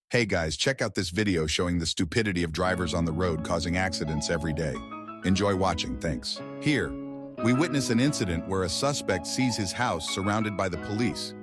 Hey guys, check out this video showing the stupidity of drivers on the road causing accidents every day. Enjoy watching, thanks. Here, we witness an incident where a suspect sees his house surrounded by the police.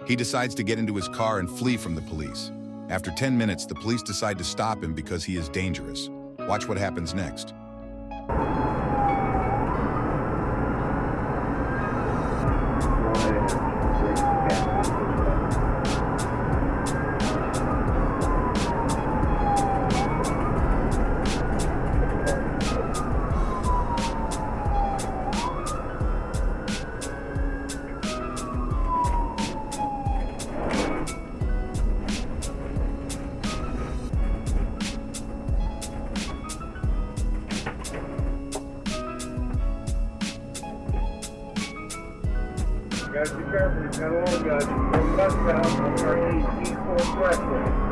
He decides to get into his car and flee from the police. After 10 minutes, the police decide to stop him because he is dangerous. Watch what happens next. Guys, be careful. You've got a long guys. From westbound on our E4 expressway.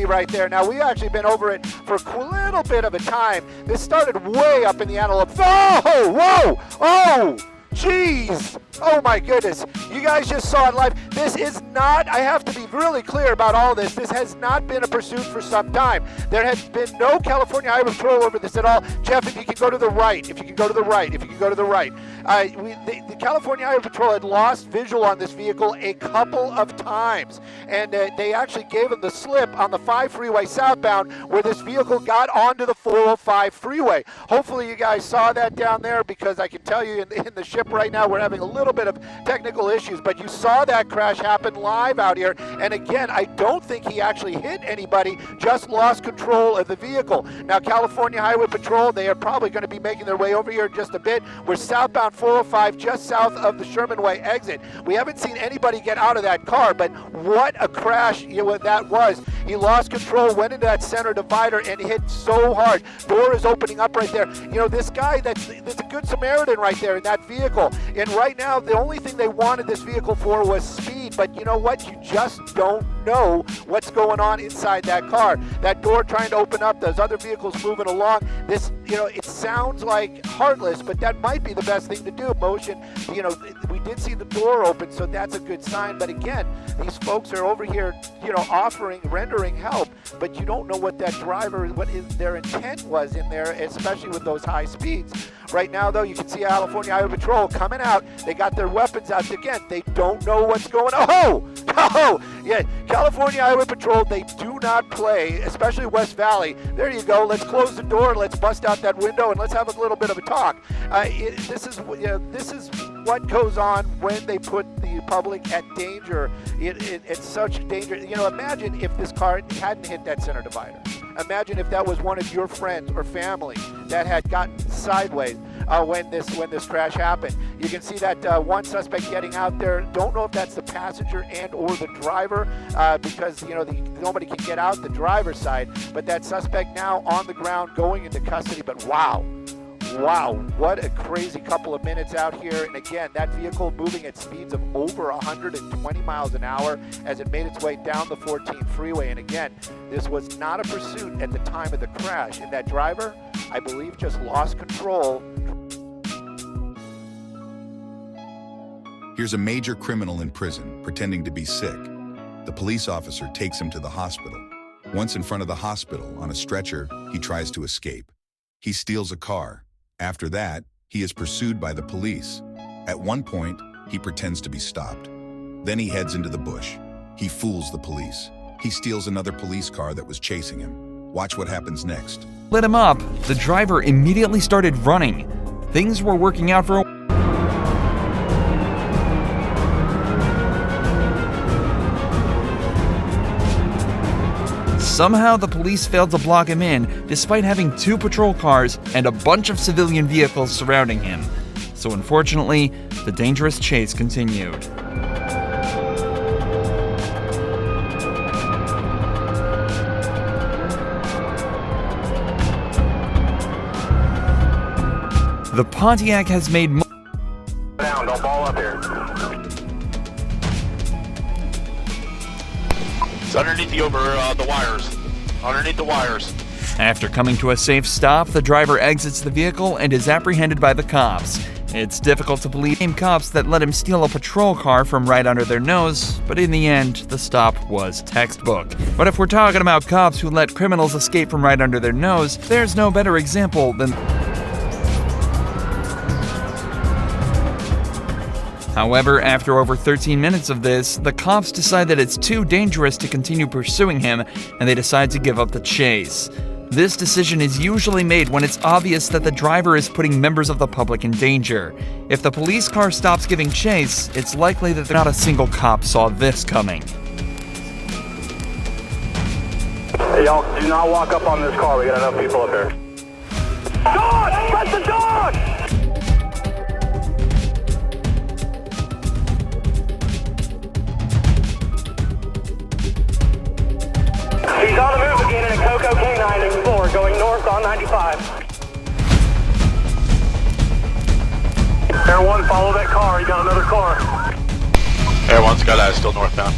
right there. Now, we've actually been over it for a little bit of a time. This started way up in the Antelope. Oh, whoa, oh, jeez. Oh my goodness, you guys just saw it live. This is not, I have to be really clear about all this. This has not been a pursuit for some time. There has been no California Highway Patrol over this at all. Jeff, if you can go to the right, if you can go to the right, if you can go to the right. The California Highway Patrol had lost visual on this vehicle a couple of times. And they actually gave them the slip on the 5 freeway southbound where this vehicle got onto the 405 freeway. Hopefully you guys saw that down there, because I can tell you in the ship right now we're having a little bit of technical issues, but you saw that crash happen live out here. And again, I don't think he actually hit anybody, just lost control of the vehicle. Now, California Highway Patrol, they are probably going to be making their way over here in just a bit. We're southbound 405, just south of the Sherman Way exit. We haven't seen anybody get out of that car, but what a crash that was. He lost control, went into that center divider, and hit so hard. Door is opening up right there. This guy, that's a good Samaritan right there in that vehicle. And right now, the only thing they wanted this vehicle for was speed, but you know what? You just don't know what's going on inside that car. That door trying to open up, those other vehicles moving along. This, it sounds like heartless, but that might be the best thing to do. Motion, we did see the door open, so that's a good sign. But again, these folks are over here, rendering help, but you don't know what that driver, their intent was in there, especially with those high speeds. Right now, though, you can see California Highway Patrol coming out. They got their weapons out. Again, they don't know what's going on. Oh, yeah, California Highway Patrol, they do not play, especially West Valley. There you go. Let's close the door. Let's bust out that window, and let's have a little bit of a talk. This is what goes on when they put the public at danger. It's such danger. Imagine if this car hadn't hit that center divider. Imagine if that was one of your friends or family that had gotten sideways when this crash happened. You can see that one suspect getting out there. Don't know if that's the passenger and or the driver, because nobody can get out the driver's side. But that suspect now on the ground going into custody. But wow, what a crazy couple of minutes out here. And again, that vehicle moving at speeds of over 120 miles an hour as it made its way down the 14 freeway. And again, this was not a pursuit at the time of the crash. And that driver, I believe, just lost control. Here's a major criminal in prison pretending to be sick. The police officer takes him to the hospital. Once in front of the hospital, on a stretcher, he tries to escape. He steals a car. After that, he is pursued by the police. At one point, he pretends to be stopped. Then he heads into the bush. He fools the police. He steals another police car that was chasing him. Watch what happens next. Lit him up. The driver immediately started running. Things were working out for a Somehow, the police failed to block him in, despite having 2 patrol cars and a bunch of civilian vehicles surrounding him. So unfortunately, the dangerous chase continued. The Pontiac has made Down, don't ball up here. It's underneath the wires. Underneath the wires. After coming to a safe stop, the driver exits the vehicle and is apprehended by the cops. It's difficult to believe cops that let him steal a patrol car from right under their nose, but in the end, the stop was textbook. But if we're talking about cops who let criminals escape from right under their nose, there's no better example than... However, after over 13 minutes of this, the cops decide that it's too dangerous to continue pursuing him, and they decide to give up the chase. This decision is usually made when it's obvious that the driver is putting members of the public in danger. If the police car stops giving chase, it's likely that not a single cop saw this coming. Hey, y'all, do not walk up on this car. We got enough people up here. Dog! Press the dog! He's on the move again in a Coco K9 Explorer going north on 95. Air 1, follow that car. You got another car. Air 1's got that still northbound.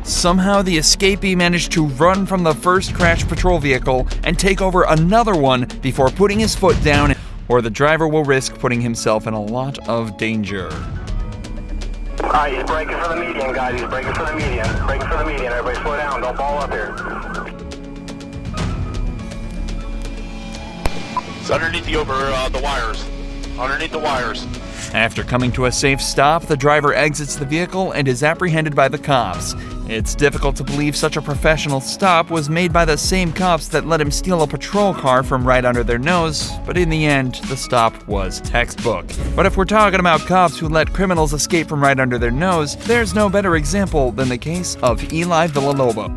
Somehow, the escapee managed to run from the first crashed patrol vehicle and take over another one before putting his foot down, or the driver will risk putting himself in a lot of danger. Alright, he's braking for the median, guys. He's braking for the median. Braking for the median. Everybody slow down. Don't ball up here. It's underneath the wires. Underneath the wires. After coming to a safe stop, the driver exits the vehicle and is apprehended by the cops. It's difficult to believe such a professional stop was made by the same cops that let him steal a patrol car from right under their nose, but in the end, the stop was textbook. But if we're talking about cops who let criminals escape from right under their nose, there's no better example than the case of Eli Villalobos.